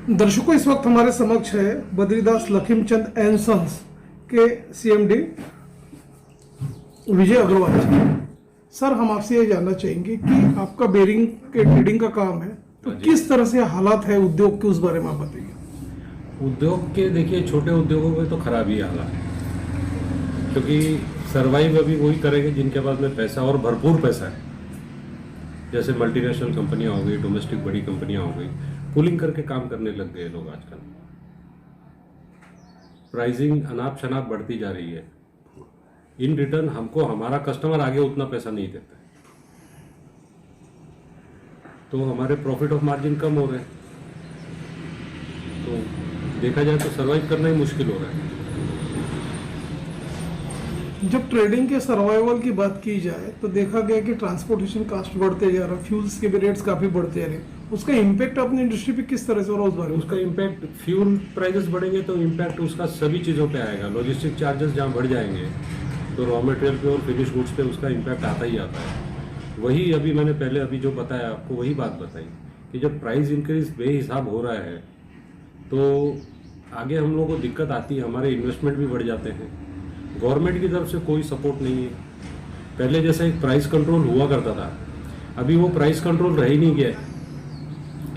दर्शकों, इस वक्त हमारे समक्ष है बद्रीदास लखीमचंद एंड सन्स के सीएमडी विजय अग्रवाल जी। सर, हम आपसे ये जानना चाहेंगे कि आपका बेरिंग के ट्रेडिंग का काम है, तो किस तरह से हालात है उद्योग के, उस बारे में आप बताइए। उद्योग के देखिए, छोटे उद्योगों में तो खराब ही हालात है, क्योंकि सर्वाइव अभी वही करेंगे जिनके पास में पैसा और भरपूर पैसा है। जैसे मल्टीनेशनल कंपनियां हो गई, डोमेस्टिक बड़ी कंपनियां हो गई, पूलिंग करके काम करने लग गए लोग आजकल। प्राइसिंग अनाप शनाप बढ़ती जा रही है। इन रिटर्न हमको हमारा कस्टमर आगे उतना पैसा नहीं देता है, तो हमारे प्रॉफिट ऑफ मार्जिन कम हो रहे हैं। तो देखा जाए तो सर्वाइव करना ही मुश्किल हो रहा है। जब ट्रेडिंग के सर्वाइवल की बात की जाए तो देखा गया कि ट्रांसपोर्टेशन कास्ट बढ़ते जा रहा है, फ्यूल्स के भी रेट्स काफी बढ़ते जा रहे हैं। उसका इम्पैक्ट अपनी इंडस्ट्री पे किस तरह से हो रहा है, उस बारे में? उसका इम्पैक्ट, फ्यूल प्राइसेस बढ़ेंगे तो इम्पैक्ट उसका सभी चीज़ों पे आएगा। लॉजिस्टिक चार्जेस जहाँ बढ़ जाएंगे तो रॉ मटेरियल पे और फिनिश गुड्स पे उसका इम्पैक्ट आता ही आता है। वही अभी मैंने पहले अभी जो बताया आपको, वही बात बताई कि जब प्राइस इंक्रीज बेहिसाब हो रहा है तो आगे हम लोगों को दिक्कत आती है, हमारे इन्वेस्टमेंट भी बढ़ जाते हैं। गवर्नमेंट की तरफ से कोई सपोर्ट नहीं है। पहले जैसा एक प्राइस कंट्रोल हुआ करता था, अभी वो प्राइस कंट्रोल रह ही नहीं गया है।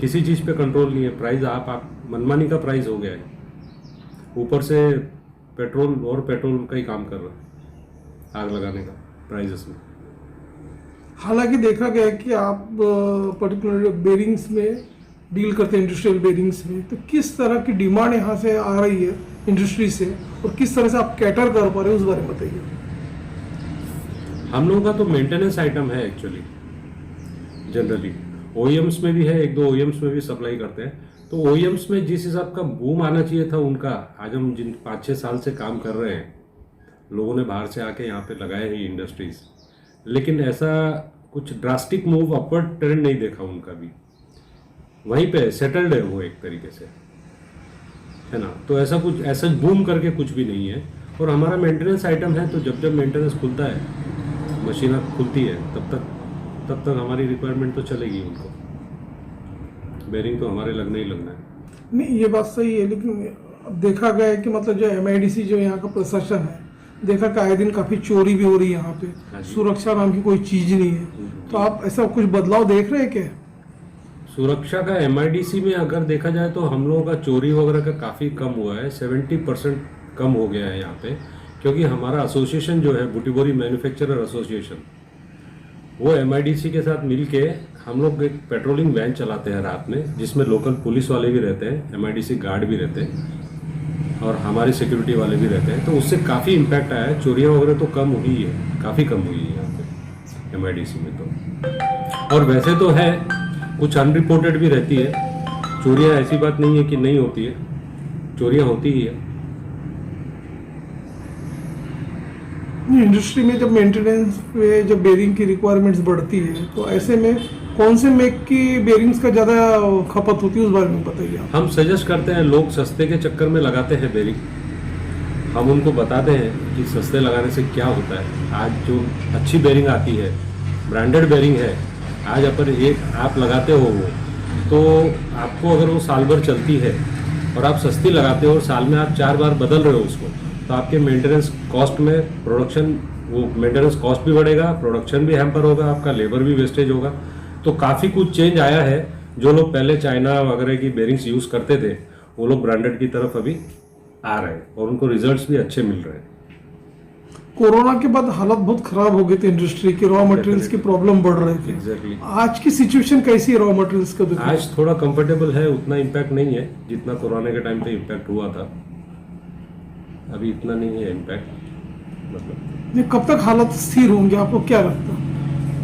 किसी चीज़ पे कंट्रोल नहीं है। प्राइस आप मनमानी का प्राइस हो गया है। ऊपर से पेट्रोल का ही काम कर रहा है, आग लगाने का प्राइसेस में। हालांकि देखा गया है कि आप पर्टिकुलर बेरिंग्स में डील करते हैं, इंडस्ट्रियल बेरिंग्स में, तो किस तरह की डिमांड यहाँ से आ रही है इंडस्ट्री से और किस तरह से आप कैटर कर पा रहे हैं, उस बारे में बताइए। हम लोगों का तो मेंटेनेंस आइटम है एक्चुअली। जनरली ओईएम्स में भी है, एक दो ओईएम्स में भी सप्लाई करते हैं। तो ओईएम्स में जिस हिसाब का बूम आना चाहिए था उनका, आज हम जिन 5-6 साल से काम कर रहे हैं, लोगों ने बाहर से आके यहाँ पे लगाए हैं इंडस्ट्रीज, लेकिन ऐसा कुछ ड्रास्टिक मूव अपवर्ड ट्रेंड नहीं देखा उनका भी। वहीं पे सेटल्ड है वो एक तरीके से, है ना। तो ऐसा बूम करके कुछ भी नहीं है। और हमारा मेंटेनेंस आइटम है, तो जब जब मेंटेनेंस खुलता है, मशीन खुलती है, तब तक हमारी रिक्वायरमेंट तो चलेगी। उनको बेरिंग तो हमारे लगना ही लगना है। नहीं, ये बात सही है, लेकिन अब देखा गया है कि मतलब जो एमआईडीसी जो यहाँ का प्रशासन है, देखा कि आए दिन काफी चोरी भी हो रही है यहाँ पे। सुरक्षा नाम की कोई चीज नहीं है, तो आप ऐसा कुछ बदलाव देख रहे हैं क्या? सुरक्षा का एमआईडीसी में अगर देखा जाए तो हम लोगों का चोरी वगैरह का काफ़ी कम हुआ है। 70% कम हो गया है यहाँ पे, क्योंकि हमारा एसोसिएशन जो है, बुटीबोरी मैन्युफैक्चरर एसोसिएशन, वो एमआईडीसी के साथ मिलके हम लोग एक पेट्रोलिंग वैन चलाते हैं रात में, जिसमें लोकल पुलिस वाले भी रहते हैं, एमआईडीसी गार्ड भी रहते हैं और हमारे सिक्योरिटी वाले भी रहते हैं। तो उससे काफ़ी इम्पैक्ट आया है। चोरियाँ वगैरह तो कम हुई है, काफ़ी कम हुई है यहाँ पे एमआईडीसी में तो। और वैसे तो है, कुछ अनरिपोर्टेड भी रहती है चोरियां। ऐसी बात नहीं है कि नहीं होती है, चोरियां होती ही है। इंडस्ट्री में जब मेंटेनेंस पे जब बेरिंग की रिक्वायरमेंट्स बढ़ती है, तो ऐसे में कौन से मेक की बेरिंग्स का ज़्यादा खपत होती है, उस बारे में बताइए आप। हम सजेस्ट करते हैं, लोग सस्ते के चक्कर में लगाते हैं बेरिंग। हम उनको बताते हैं कि सस्ते लगाने से क्या होता है। आज जो अच्छी बेरिंग आती है, ब्रांडेड बेरिंग है, आज अपन एक आप लगाते हो वो, तो आपको अगर वो साल भर चलती है और आप सस्ती लगाते हो और साल में आप 4 बार बदल रहे हो उसको, तो आपके मेंटेनेंस कॉस्ट में वो मेंटेनेंस कॉस्ट भी बढ़ेगा, प्रोडक्शन भी हैम्पर होगा, आपका लेबर भी वेस्टेज होगा। तो काफ़ी कुछ चेंज आया है। जो लोग पहले चाइना वगैरह की बेरिंग्स यूज़ करते थे, वो लोग ब्रांडेड की तरफ अभी आ रहे हैं और उनको रिजल्ट्स भी अच्छे मिल रहे हैं। कोरोना के बाद हालत बहुत खराब हो गई थी इंडस्ट्री की, रॉ मटेरियल्स की प्रॉब्लम बढ़ रहे थे। एग्जैक्टली। आज की सिचुएशन कैसी है रॉ मटेरियल्स का? आज थोड़ा कंफर्टेबल है, उतना इम्पैक्ट नहीं है जितना कोरोना के टाइम पे इम्पैक्ट हुआ था। अभी इतना नहीं है इम्पैक्ट। मतलब ये कब तक हालत स्थिर होंगे, आपको क्या लगता है?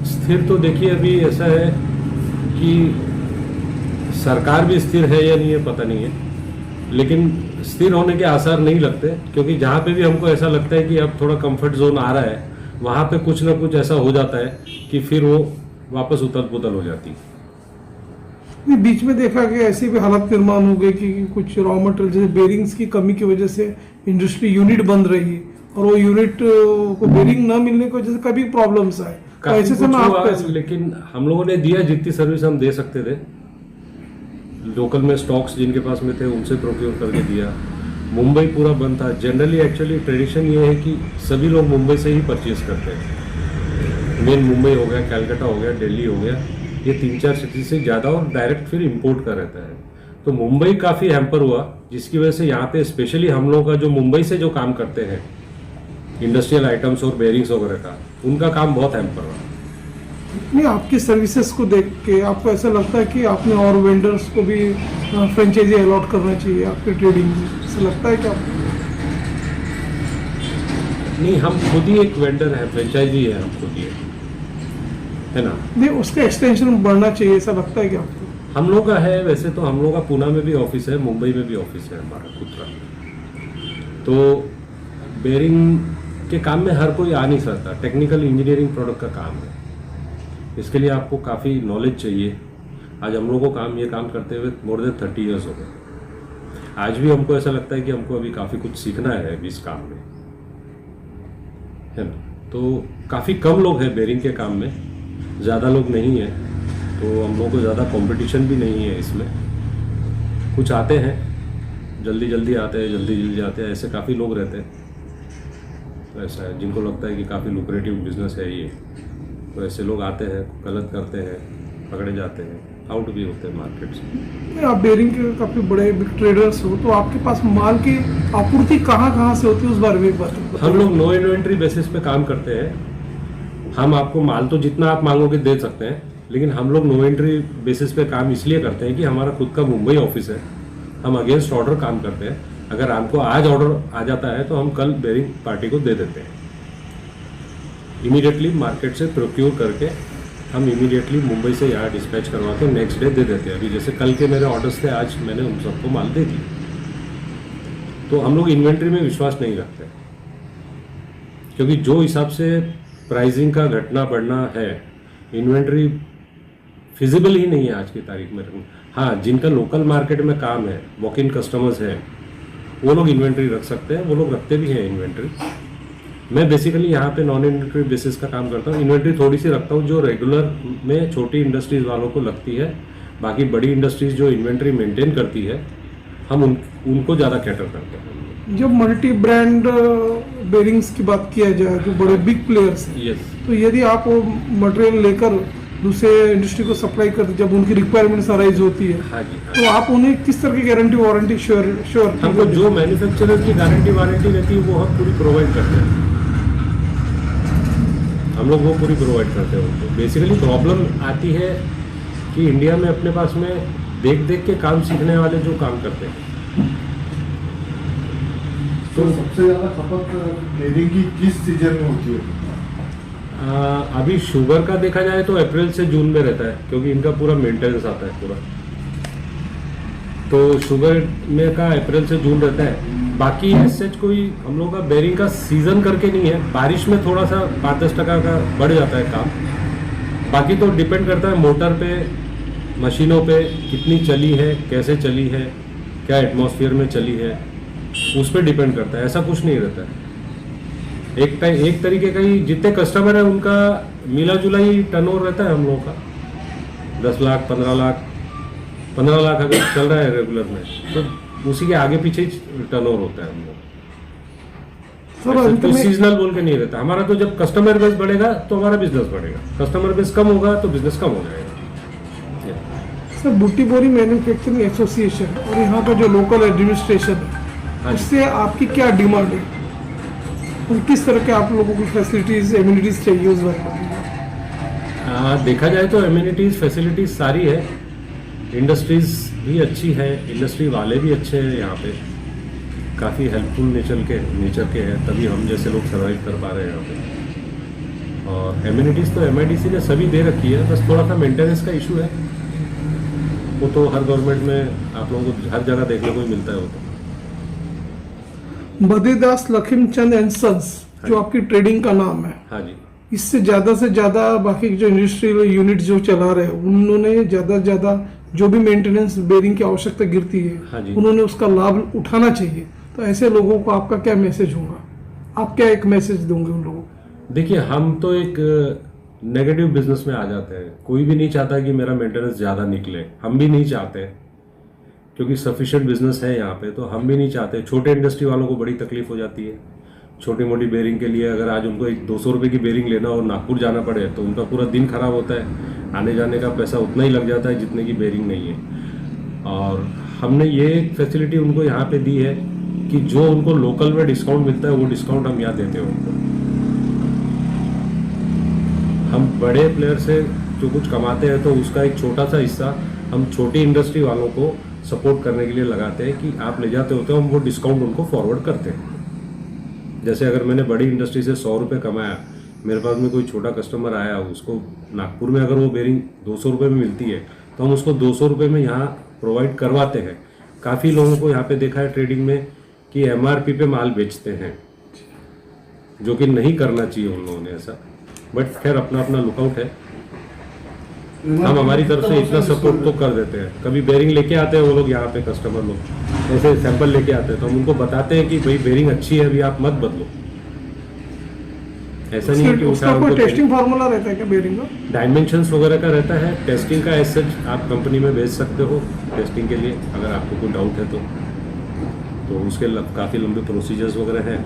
स्थिर तो देखिए, अभी ऐसा है कि सरकार भी स्थिर है या नहीं है पता नहीं है, लेकिन स्थिर होने के आसार नहीं लगते, क्योंकि जहाँ पे भी हमको ऐसा लगता है कि अब थोड़ा कंफर्ट जोन आ रहा है, वहाँ पे कुछ ना कुछ ऐसा हो जाता है कि फिर वो वापस उथल पुथल हो जाती है। बीच में देखा गया ऐसी भी हालत निर्माण हो गई कि कुछ रॉ मटेरियल जैसे बेरिंग्स की कमी की वजह से इंडस्ट्री यूनिट बंद रही और वो यूनिट को बेरिंग न मिलने की वजह से कभी प्रॉब्लम्स आए। तो ऐसे समय लेकिन हम लोगों ने दिया जितनी सर्विस हम दे सकते थे, लोकल में स्टॉक्स जिनके पास में थे उनसे प्रोक्योर करके दिया। मुंबई पूरा बंद था। जनरली एक्चुअली ट्रेडिशन ये है कि सभी लोग मुंबई से ही परचेज करते हैं। मेन मुंबई हो गया, कैलकाटा हो गया, दिल्ली हो गया, ये 3-4 सिटी से ज़्यादा, और डायरेक्ट फिर इंपोर्ट का रहता है। तो मुंबई काफ़ी हैम्पर हुआ, जिसकी वजह से यहाँ पे स्पेशली हम लोग का जो मुंबई से जो काम करते हैं इंडस्ट्रियल आइटम्स और बेयरिंग्स वगैरह का, उनका काम बहुत हैम्पर हुआ। नहीं, आपकी सर्विसेज को देख के आपको ऐसा लगता है कि आपने और वेंडर्स को भी फ्रेंचाइजी अलॉट करना चाहिए आपके ट्रेडिंग में, ऐसा लगता है कि आपको? नहीं, हम खुद ही एक वेंडर है, फ्रेंचाइजी है, हम खुद ही है ना। नहीं, उसका एक्सटेंशन बढ़ना चाहिए, ऐसा लगता है कि आपको? हम लोग का है, वैसे तो हम लोग का पुणे में भी ऑफिस है, मुंबई में भी ऑफिस है हमारा खुद का। तो बेयरिंग के काम में हर कोई आ नहीं सकता, टेक्निकल इंजीनियरिंग प्रोडक्ट का काम है, इसके लिए आपको काफ़ी नॉलेज चाहिए। आज हम लोगों को ये काम करते हुए मोर देन 30 ईयर्स हो गए। आज भी हमको ऐसा लगता है कि हमको अभी काफ़ी कुछ सीखना है अभी इस काम में, है ना। तो काफ़ी कम लोग हैं बेयरिंग के काम में, ज़्यादा लोग नहीं हैं, तो हम लोगों को ज़्यादा कंपटीशन भी नहीं है इसमें। कुछ आते हैं, जल्दी जल्दी आते हैं, जल्दी जल्दी आते हैं, ऐसे काफ़ी लोग रहते हैं। तो ऐसा है, जिनको लगता है कि काफ़ी लुक्रेटिव बिजनेस है ये, तो ऐसे लोग आते हैं, गलत करते हैं, पकड़े जाते हैं, आउट भी होते हैं मार्केट से। आप बेयरिंग के काफ़ी बड़े बिग ट्रेडर्स हो, तो आपके पास माल की आपूर्ति कहाँ से होती है, उस बारे में एक बात बताइए। हम लोग नो इन्वेंट्री बेसिस पे काम करते हैं। हम आपको माल तो जितना आप मांगोगे दे सकते हैं, लेकिन हम लोग नो एंट्री बेसिस पे काम इसलिए करते हैं कि हमारा खुद का मुंबई ऑफिस है, हम अगेंस्ट ऑर्डर काम करते हैं। अगर हमको आज ऑर्डर आ जाता है तो हम कल बेयरिंग पार्टी को दे देते हैं, इमीडिएटली मार्केट से प्रोक्योर करके हम इमीडिएटली मुंबई से यहाँ डिस्पैच करवा के नेक्स्ट डे दे देते हैं। अभी जैसे कल के मेरे ऑर्डर्स थे, आज मैंने उन सबको माल दे दिया। तो हम लोग इन्वेंट्री में विश्वास नहीं रखते, क्योंकि जो हिसाब से प्राइसिंग का घटना बढ़ना है, इन्वेंट्री फिजिबल ही नहीं है आज की तारीख में रखना। हाँ, जिनका लोकल मार्केट में काम है, वॉक इन कस्टमर्स हैं, वो लोग इन्वेंट्री रख सकते हैं, वो लोग रखते भी हैं इन्वेंट्री। मैं बेसिकली यहाँ पे नॉन इन्वेंट्री बेसिस का काम करता हूँ। इन्वेंट्री थोड़ी सी रखता हूँ जो रेगुलर में छोटी इंडस्ट्रीज वालों को लगती है। बाकी बड़ी इंडस्ट्रीज जो इन्वेंट्री मेंटेन करती है, हम उनको ज़्यादा कैटर करते हैं। जब मल्टी ब्रांड बेयरिंग्स की बात किया जाए, जो बड़े बिग प्लेयर्स हैं, यस, तो यदि आप वो मटेरियल लेकर दूसरे इंडस्ट्री को सप्लाई करते, जब उनकी रिक्वायरमेंट्स अराइज होती है, हाँ जी, हाँ। तो आप उन्हें किस तरह की गारंटी वारंटी श्योर हमको जो मैन्युफैक्चरर की गारंटी वारंटी रहती है वो हम पूरी प्रोवाइड करते हैं। हम लोग वो पूरी प्रोवाइड करते हैं उनको। बेसिकली प्रॉब्लम आती है कि इंडिया में अपने पास में देख देख के काम सीखने वाले जो काम करते हैं। तो सबसे ज़्यादा खपत बेयरिंग की किस सीजन में होती है? अभी शुगर का देखा जाए तो अप्रैल से जून में रहता है, क्योंकि इनका पूरा मेंटेनेंस आता है पूरा। तो शुगर में का अप्रैल से जून रहता है। बाकी ऐसे कोई हम लोग का बेयरिंग का सीजन करके नहीं है। बारिश में थोड़ा सा 5-10% का बढ़ जाता है काम। बाकी तो डिपेंड करता है मोटर पे, मशीनों पे कितनी चली है, कैसे चली है, क्या एटमॉस्फेयर में चली है, उस पर डिपेंड करता है। ऐसा कुछ नहीं रहता है। एक तरीके का ही जितने कस्टमर है उनका मिला जुला ही टर्नओवर रहता है हम लोगों का। 10 लाख 15 लाख 15 लाख अगर चल रहा है रेगुलर में, तो उसी के आगे पीछे ही टर्नओवर होता है हम लोग। तो सीजनल बोल के नहीं रहता हमारा। तो जब कस्टमर बेस बढ़ेगा तो हमारा बिजनेस बढ़ेगा, कस्टमर बेस कम होगा तो बिजनेस कम हो जाएगा। सर, बुट्टी बोरी मैन्युफैक्चरिंग एसोसिएशन और यहाँ का जो लोकल एडमिनिस्ट्रेशन है, उससे आपकी क्या डिमांड है और किस तरह के आप लोगों को फैसिलिटीज एम्यूनिटीज चाहिए उस बारे में? देखा जाए तो एम्यूनिटीज फैसिलिटीज सारी है, इंडस्ट्रीज भी अच्छी है, इंडस्ट्री वाले भी अच्छे हैं, यहाँ पे काफ़ी हेल्पफुल नेचर के हैं, तभी हम जैसे लोग सर्वाइव कर पा रहे हैं यहाँ पे। और एम्यूनिटीज़ तो MIDC ने सभी दे रखी है, बस थोड़ा सा मेंटेनेंस का इशू है। वो तो हर गवर्नमेंट में आप लोगों को हर जगह देखने को ही मिलता है। वो तो बद्रीदास लखीमचंद एंड सन्स जो आपकी ट्रेडिंग का नाम है, हाँ जी, इससे ज़्यादा से ज़्यादा बाकी जो इंडस्ट्रियल यूनिट जो चला रहे हैं, उन्होंने ज़्यादा से ज़्यादा जो भी मेंटेनेंस बेयरिंग की आवश्यकता गिरती है, हाँ जी, उन्होंने उसका लाभ उठाना चाहिए। तो ऐसे लोगों को आपका क्या मैसेज होगा? आप क्या एक मैसेज दोगे उन लोगों को? देखिए, हम तो एक नेगेटिव बिजनेस में आ जाते हैं। कोई भी नहीं चाहता कि मेरा मेंटेनेंस ज़्यादा निकले, हम भी नहीं चाहते। क्योंकि सफिशिएंट बिजनेस है यहाँ पे, तो हम भी नहीं चाहते। छोटे इंडस्ट्री वालों को बड़ी तकलीफ हो जाती है। छोटी मोटी बेरिंग के लिए अगर आज उनको एक 200 रुपये की बेरिंग लेना और नागपुर जाना पड़े तो उनका पूरा दिन खराब होता है। आने जाने का पैसा उतना ही लग जाता है जितने की बेरिंग नहीं है। और हमने ये फैसिलिटी उनको यहाँ पे दी है कि जो उनको लोकल में डिस्काउंट मिलता है वो डिस्काउंट हम यहाँ देते हैं उनको। हम बड़े प्लेयर से जो कुछ कमाते हैं तो उसका एक छोटा सा हिस्सा हम छोटी इंडस्ट्री वालों को सपोर्ट करने के लिए लगाते हैं कि आप ले जाते होते हो, हम वो डिस्काउंट उनको फॉरवर्ड करते हैं। जैसे अगर मैंने बड़ी इंडस्ट्री से 100 रुपये कमाया, मेरे पास में कोई छोटा कस्टमर आया, उसको नागपुर में अगर वो बेरिंग 200 रुपये में मिलती है तो हम उसको 200 रुपये में यहाँ प्रोवाइड करवाते हैं। काफ़ी लोगों को यहाँ पे देखा है ट्रेडिंग में कि MRP पे माल बेचते हैं, जो कि नहीं करना चाहिए उन लोगों ने ऐसा। बट खैर अपना अपना लुकआउट है। हम हमारी तरफ से इतना सपोर्ट तो कर देते हैं। कभी बेरिंग लेके आते हैं वो लोग यहाँ पे, कस्टमर लोग ऐसे सैंपल लेके आते हैं तो हम उनको बताते हैं कि भाई बेरिंग अच्छी है, अभी आप मत बदलो। ऐसा नहीं है कि उसका कोई टेस्टिंग फार्मूला रहता है क्या बेरिंग का? डायमेंशंस वगैरह का रहता है। टेस्टिंग का एज सच आप कंपनी में भेज सकते हो टेस्टिंग के लिए, अगर आपको कोई डाउट है तो उसके काफ़ी लंबे प्रोसीजर्स वगैरह हैं।